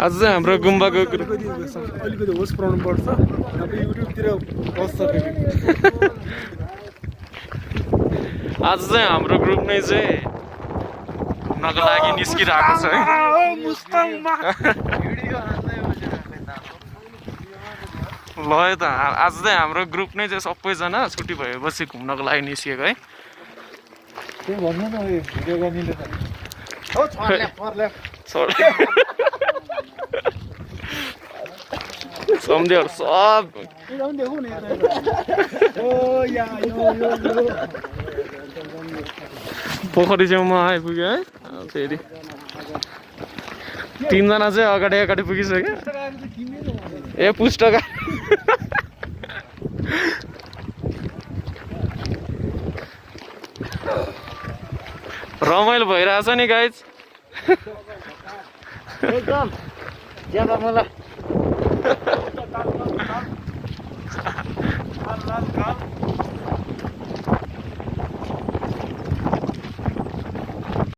आज चाहिँ हाम्रो गुम्बाको अलिकति होस् प्रब्लम पर्छ अब युट्युबतिर बस्छ फेरि आज चाहिँ हाम्रो ग्रुप नै चाहिँ घुम्नको लागि निस्किरहेको छ है ल है त आज चाहिँ हाम्रो ग्रुप नै चाहिँ सबैजना छुट्टी भएपछि घुम्नको लागि निस्किएको है त्यो भन्नु न भिडियो गर्नेले त हो सम्झेहरू सब पोखरी छेउमा आइपुग्यो है फेरि 3 जना चाहिँ अगाडि पुगिसक्यो ए पुस्तक रमाइलो भइरहेछ नि गाइज एकदम ज्यादा मलाई